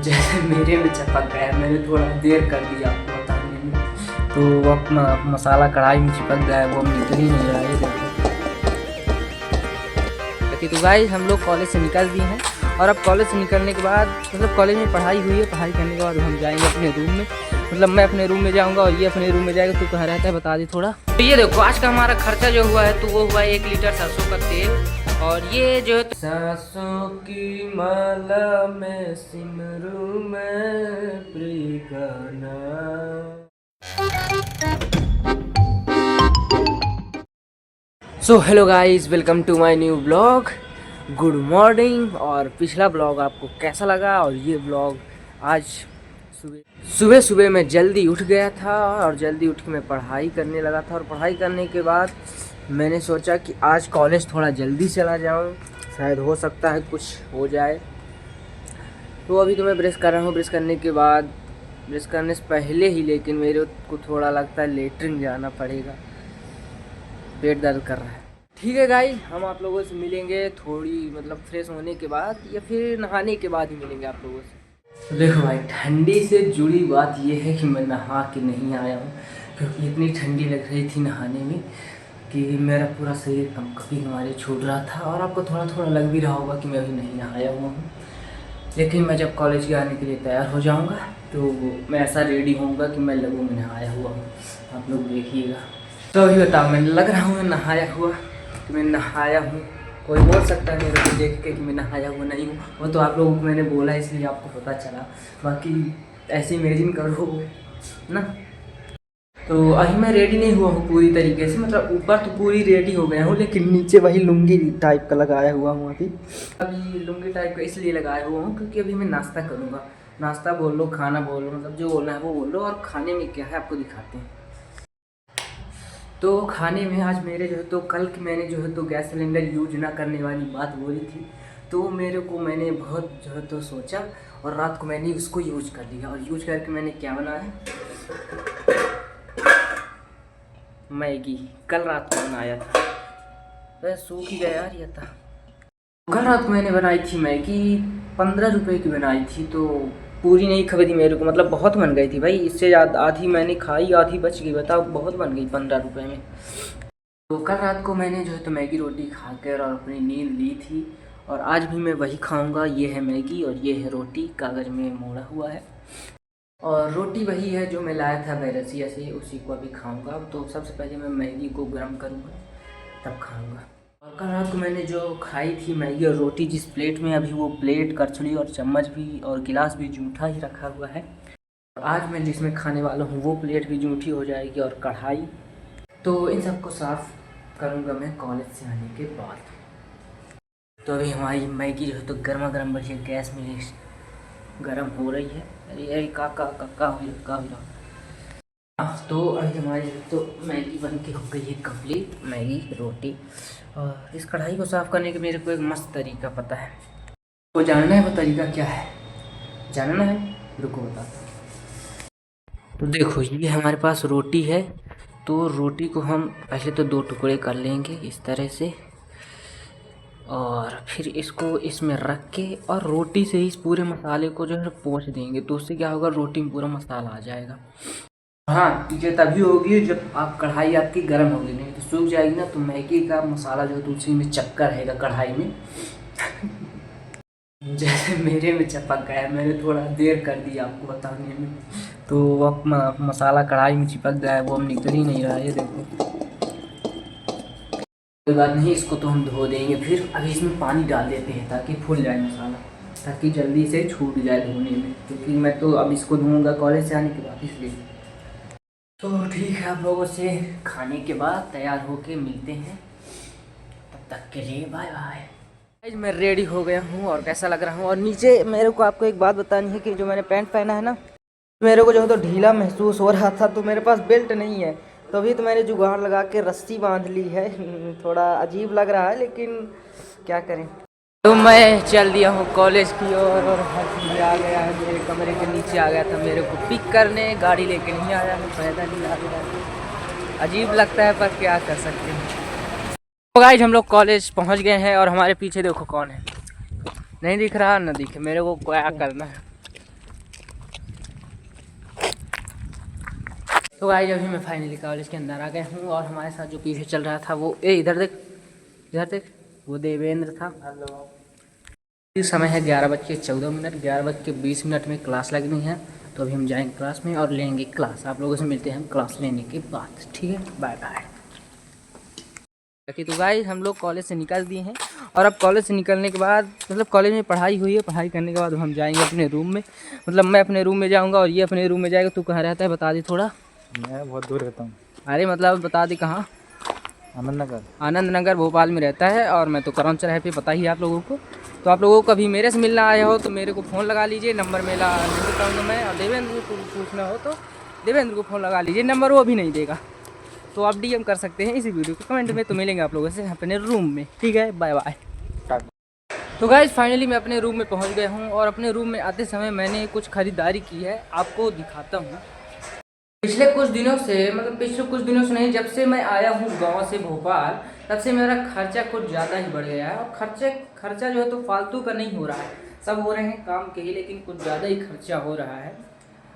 जैसे मेरे में चिपक गया, मैंने थोड़ा देर कर दिया आपको बताने में, तो अब मसाला कढ़ाई में चिपक गया है, वो अब निकल ही नहीं रहा है। देखो तो गाइस हम लोग कॉलेज से निकल दिए हैं और अब कॉलेज से निकलने के बाद मतलब कॉलेज में पढ़ाई हुई है, पढ़ाई करने के बाद हम जाएंगे अपने रूम में। मतलब मैं अपने रूम में जाऊंगा और ये अपने रूम में जाएगा। तो कहाँ रहता है बता दी थोड़ा। तो ये देखो आज का हमारा खर्चा जो हुआ है तो वो हुआ 1 लीटर सरसों का तेल। और ये जो है सरसों की माला में सिमरू में प्रियगाना। So hello guys, welcome to my new blog. Good morning. और पिछला ब्लॉग आपको कैसा लगा? और ये ब्लॉग आज सुबह सुबह मैं जल्दी उठ गया था और जल्दी उठ के मैं पढ़ाई करने लगा था। और पढ़ाई करने के बाद मैंने सोचा कि आज कॉलेज थोड़ा जल्दी चला जाऊं, शायद हो सकता है कुछ हो जाए। तो अभी तो मैं ब्रश कर रहा हूँ। ब्रश करने के बाद, ब्रश करने से पहले ही लेकिन मेरे को थोड़ा लगता है लेटरिन जाना पड़ेगा, पेट दर्द कर रहा है। ठीक है गाइस, हम आप लोगों से मिलेंगे थोड़ी मतलब फ्रेश होने के बाद या फिर नहाने के बाद ही मिलेंगे आप लोगों से। तो देखो भाई, ठंडी से जुड़ी बात यह है कि मैं नहा के नहीं आया हूँ क्योंकि इतनी ठंडी लग रही थी नहाने में कि मेरा पूरा शरीर कंपी हमारे छूट रहा था। और आपको थोड़ा थोड़ा लग भी रहा होगा कि मैं अभी नहीं नहाया हुआ हूँ। लेकिन मैं जब कॉलेज के आने के लिए तैयार हो जाऊँगा तो मैं ऐसा रेडी होऊंगा कि मैं लगूँ मैं नहाया हुआ हूँ। आप लोग देखिएगा। तो अभी बताओ, मैं लग रहा हूँ मैं नहाया हुआ कि मैं नहाया हूँ? कोई बोल सकता है मेरे को देख के कि मैं नहाया हुआ नहीं हूँ? वो तो आप लोगों को मैंने बोला इसलिए आपको पता चला, बाकी ऐसे इमेजिन करो ना। तो अभी मैं रेडी नहीं हुआ हूँ पूरी तरीके से, मतलब ऊपर तो पूरी रेडी हो गया हूँ लेकिन नीचे वही लुंगी टाइप का लगाया हुआ हूँ। अभी लुंगी टाइप का इसलिए लगाया हुआ हूँ क्योंकि अभी मैं नाश्ता करूँगा। नाश्ता बोल लो, खाना बोल लो, मतलब जो बोलना है वो बोल लो। और खाने में क्या है आपको दिखाते हैं। तो खाने में आज मेरे जो है तो कल की मैंने जो है तो गैस सिलेंडर यूज ना करने वाली बात बोली थी, तो मैंने बहुत जो है तो सोचा और रात को मैंने उसको यूज कर लिया। और यूज करके मैंने क्या बनाया, मैगी। कल रात को बनाया था, बस सूख ही गया यार ये था। कल रात को मैंने बनाई थी मैगी, 15 रुपए की बनाई थी। तो पूरी नहीं खरीदी मेरे को, मतलब बहुत बन गई थी भाई। इससे ज़्यादा आधी मैंने खाई, आधी बच गई। बताओ, बहुत बन गई 15 रुपए में। तो कल रात को मैंने जो है तो मैगी रोटी खा कर और अपनी नींद ली थी। और आज भी मैं वही खाऊंगा। ये है मैगी और ये है रोटी, कागज़ में मोड़ा हुआ है। और रोटी वही है जो मैं लाया था बैरसिया से, उसी को अभी खाऊंगा। तो सबसे पहले मैं मैगी को गर्म करूँगा तब खाऊंगा। और कल रात को मैंने जो खाई थी मैगी और रोटी जिस प्लेट में, अभी वो प्लेट, करछुली और चम्मच भी और गिलास भी जूठा ही रखा हुआ है। और आज मैं जिसमें खाने वाला हूँ वो प्लेट भी जूठी हो जाएगी और कढ़ाई। तो इन सबको साफ़ करूँगा मैं कॉलेज से आने के बाद। तो अभी हमारी मैगी जो है तो गर्मा गर्म बढ़िया गैस में गर्म हो रही है। अरे का हो रहा। तो अभी हमारी तो मैगी बन के हो गई है कंप्लीट, मैगी रोटी। और इस कढ़ाई को साफ़ करने के मेरे को एक मस्त तरीका पता है। तो जानना है वो तरीका क्या है? जानना है, रुको बताता हूँ। तो देखो, ये हमारे पास रोटी है। तो रोटी को हम पहले तो 2 टुकड़े कर लेंगे इस तरह से, और फिर इसको इसमें रख के और रोटी से इस पूरे मसाले को जो है पोंछ देंगे। तो उससे क्या होगा, रोटी में पूरा मसाला आ जाएगा। हाँ, ये तभी होगी जब आप कढ़ाई आपकी गर्म होगी, नहीं तो सूख जाएगी ना। तो मैगी का मसाला जो है तो उसी में चक्कर रहेगा कढ़ाई में। जैसे मेरे में चिपक गया, मैंने थोड़ा देर कर दिया आपको बताने में, तो अब मसाला कढ़ाई में चिपक गया है, वो अब निकल ही नहीं रहा है। ये देखो, कोई बात नहीं, इसको तो हम धो देंगे फिर। अभी इसमें पानी डाल देते हैं ताकि फूल जाए मसाला, ताकि जल्दी से छूट जाए धोने में, क्योंकि मैं तो अब इसको धोऊंगा कॉलेज से आने के बाद, इसलिए। तो ठीक है, आप लोगों से खाने के बाद तैयार होके मिलते हैं, तब तक के लिए बाय बाय। आज मैं रेडी हो गया हूँ और कैसा लग रहा हूँ। और नीचे मेरे को आपको एक बात बतानी है कि जो मैंने पैंट पहना है ना, मेरे को जो है तो ढीला महसूस हो रहा था। तो मेरे पास बेल्ट नहीं है, तो अभी तो मैंने जुगाड़ लगा के रस्सी बांध ली है। थोड़ा अजीब लग रहा है लेकिन क्या करें। तो मैं चल दिया हूँ कॉलेज की ओर और आ गया है, मेरे कमरे के नीचे आ गया था मेरे को पिक करने। गाड़ी लेके नहीं आया, मैं पैदल ही आ गया। अजीब लगता है पर क्या कर सकते हैं। तो गाइस, हम लोग कॉलेज पहुँच गए हैं और हमारे पीछे देखो कौन है। नहीं दिख रहा, ना दिखे, मेरे को क्या करना है। तो गाइस अभी मैं फाइनली कॉलेज के अंदर आ गया हूँ और हमारे साथ जो पीछे चल रहा था वो इधर देख वो देवेंद्र था। हेलो। इस समय है 11:14 11:20 में क्लास लगनी है। तो अभी हम जाएंगे क्लास में और लेंगे क्लास। आप लोगों से मिलते हैं हम क्लास लेने के बाद। ठीक है, बाय बाय। तो गाइस हम लोग कॉलेज से निकल दिए हैं और अब कॉलेज से निकलने के बाद मतलब कॉलेज में पढ़ाई हुई है, पढ़ाई करने के बाद हम जाएंगे अपने रूम में। मतलब मैं अपने रूम में जाऊंगा और ये अपने रूम में जाएगा। तू कहाँ रहता है बता दे थोड़ा। मैं बहुत दूर रहता हूँ। अरे मतलब बता दे कहाँ। आनंद नगर भोपाल में रहता है और मैं तो करौन चौराहे पे, पता ही है आप लोगों को। तो आप लोगों को कभी मेरे से मिलना आया हो तो मेरे को फ़ोन लगा लीजिए, नंबर मेरा नहीं बताऊँगा मैं। और देवेंद्र को पूछना हो तो देवेंद्र को फ़ोन लगा लीजिए, नंबर वो भी नहीं देगा। तो आप डीएम कर सकते हैं इसी वीडियो को कमेंट में। तो मिलेंगे आप लोगों से अपने रूम में। ठीक है, बाय बाय। तो गाइस फाइनली मैं अपने रूम में पहुंच गया हूं और अपने रूम में आते समय मैंने कुछ ख़रीदारी की है, आपको दिखाता हूं। पिछले कुछ दिनों से नहीं, जब से मैं आया हूं गांव से भोपाल, तब से मेरा खर्चा कुछ ज़्यादा ही बढ़ गया है। और खर्चा जो है तो फालतू का नहीं हो रहा है, सब हो रहे हैं काम के ही, लेकिन कुछ ज़्यादा ही खर्चा हो रहा है।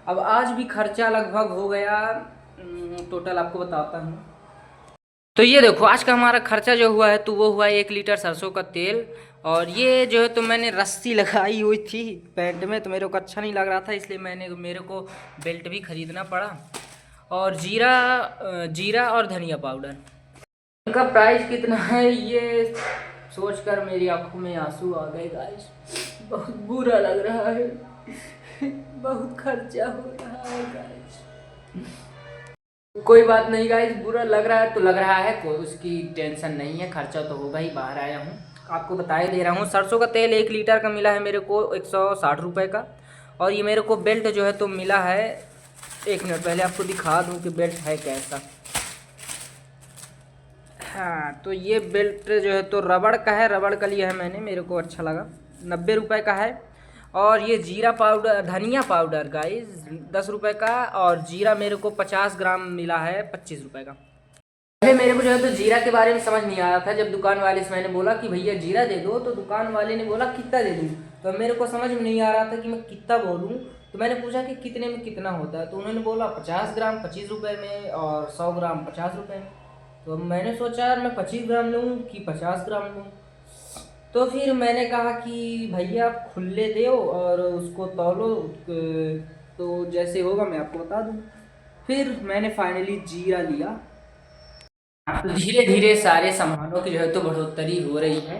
अब आज भी खर्चा लगभग हो गया, टोटल आपको बताता हूँ। तो ये देखो आज का हमारा खर्चा जो हुआ है तो वो हुआ 1 लीटर सरसों का तेल। और ये जो है तो मैंने रस्सी लगाई हुई थी पैंट में, तो मेरे को अच्छा नहीं लग रहा था, इसलिए मेरे को बेल्ट भी खरीदना पड़ा। और जीरा और धनिया पाउडर। इनका प्राइस कितना है ये सोचकर मेरी आंखों में आंसू आ गए गाइस। बहुत बुरा लग रहा है, बहुत खर्चा हो रहा है गाइस। कोई बात नहीं गाइस, बुरा लग रहा है तो लग रहा है, कोई उसकी टेंशन नहीं है, खर्चा तो होगा ही। बाहर आया हूँ आपको बता ही दे रहा हूँ। सरसों का तेल 1 लीटर का मिला है मेरे को 160 रुपये का। और ये मेरे को बेल्ट जो है तो मिला है, 1 मिनट पहले आपको दिखा दूँ कि बेल्ट है कैसा। हाँ, तो ये बेल्ट जो है तो रबड़ का है, रबड़ का लिया है मैंने, मेरे को अच्छा लगा। 90 रुपये का है। और ये धनिया पाउडर गाइस 10 रुपये का। और जीरा मेरे को 50 ग्राम मिला है 25 रुपये का। पहले मेरे को जो है तो जीरा के बारे में समझ नहीं आ रहा था। जब दुकान वाले से मैंने बोला कि भैया जीरा दे दो, तो दुकान वाले ने बोला कितना दे दूँ। तो मेरे को समझ में नहीं आ रहा था कि मैं कितना बोलूँ। तो मैंने पूछा कि कितने में कितना होता है, तो उन्होंने बोला 50 ग्राम 25 रुपये में और 100 ग्राम 50 रुपये में। तो मैंने सोचा यार मैं 25 ग्राम लूँ कि 50 ग्राम लूँ। तो फिर मैंने कहा कि भैया आप खुले दो और उसको तौलो, तो जैसे होगा मैं आपको बता दूँ। फिर मैंने फाइनली जीरा लिया। तो धीरे धीरे सारे सामानों की जो है तो बढ़ोतरी हो रही है।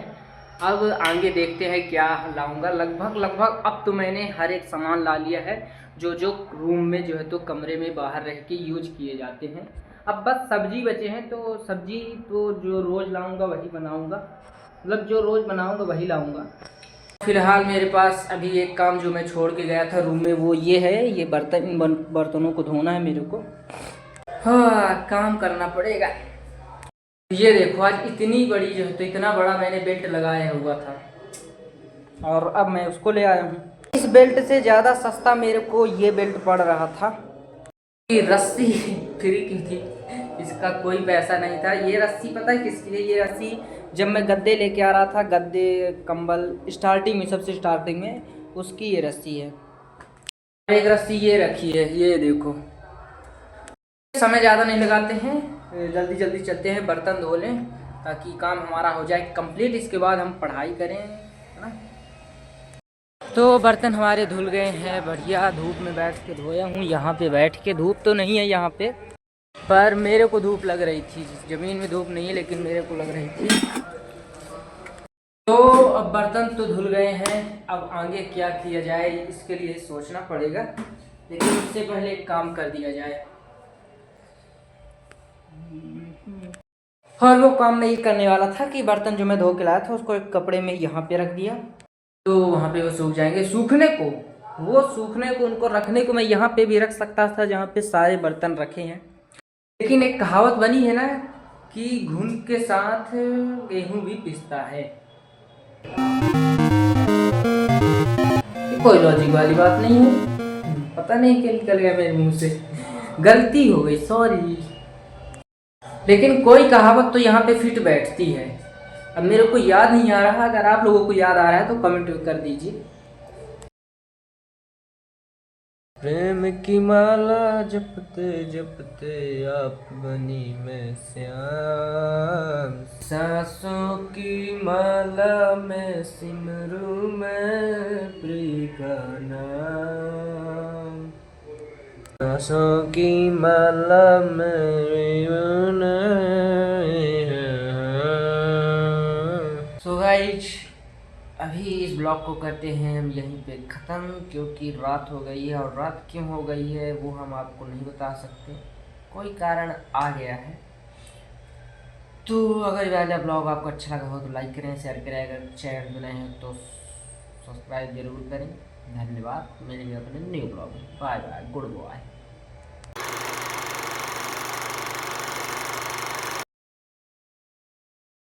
अब आगे देखते हैं क्या लाऊंगा। लगभग अब तो मैंने हर एक सामान ला लिया है जो रूम में जो है तो कमरे में बाहर रह के यूज किए जाते हैं। अब बस सब्जी बचे हैं, तो सब्जी तो जो रोज़ लाऊंगा वही बनाऊंगा, मतलब जो रोज़ बनाऊंगा वही लाऊंगा। फिलहाल मेरे पास अभी एक काम जो मैं छोड़ के गया था रूम में वो ये है, ये बर्तनों को धोना है मेरे को। हाँ, काम करना पड़ेगा। ये देखो आज इतनी बड़ी जो है तो इतना बड़ा मैंने बेल्ट लगाया हुआ था और अब मैं उसको ले आया हूँ। इस बेल्ट से ज़्यादा सस्ता मेरे को ये बेल्ट पड़ रहा था। ये रस्सी फ्री की थी, इसका कोई पैसा नहीं था। ये रस्सी पता है किसकी है? ये रस्सी जब मैं गद्दे लेके आ रहा था, गद्दे कंबल स्टार्टिंग में, सबसे स्टार्टिंग में, उसकी ये रस्सी है। एक रस्सी ये रखी है, ये देखो। समय ज़्यादा नहीं लगाते हैं, जल्दी जल्दी चलते हैं, बर्तन धो लें ताकि काम हमारा हो जाए कंप्लीट। इसके बाद हम पढ़ाई करें, है ना। तो बर्तन हमारे धुल गए हैं बढ़िया। धूप में बैठ के धोया हूँ, यहाँ पे बैठ के। धूप तो नहीं है यहाँ पे, पर मेरे को धूप लग रही थी। ज़मीन में धूप नहीं है लेकिन मेरे को लग रही थी। तो अब बर्तन तो धुल गए हैं, अब आगे क्या किया जाए इसके लिए सोचना पड़ेगा, लेकिन उससे पहले एक काम कर दिया जाए। और वो काम मैं ये करने वाला था कि बर्तन जो मैं धो के लाया था उसको एक कपड़े में यहाँ पे रख दिया, तो वहाँ पे वो सूख जाएंगे। सूखने को उनको रखने को मैं यहाँ पे भी रख सकता था जहाँ पे सारे बर्तन रखे हैं, लेकिन एक कहावत बनी है ना कि घुन के साथ गेहूं भी पिसता है। कोई लॉजिक वाली बात नहीं है, पता नहीं क्या निकल गया मेरे मुंह से, गलती हो गई, सॉरी। लेकिन कोई कहावत तो यहाँ पे फिट बैठती है। अब मेरे को याद नहीं आ रहा, अगर आप लोगों को याद आ रहा है तो कमेंट कर दीजिए। प्रेम की माला जपते जपते आप बनी मैं श्याम। सांसों की माला में सिमरू मैं प्रिय का नाम। सांसों की माला में। सो गाइज, अभी इस ब्लॉग को करते हैं हम यहीं पे ख़त्म, क्योंकि रात हो गई है और रात क्यों हो गई है वो हम आपको नहीं बता सकते, कोई कारण आ गया है। तो अगर वाला ब्लॉग आपको अच्छा लगा हो तो लाइक करें, शेयर करें, अगर चैनल में नए हैं तो सब्सक्राइब जरूर करें। धन्यवाद, मिलेंगे अपने न्यू ब्लॉग में। Bye bye, good bye.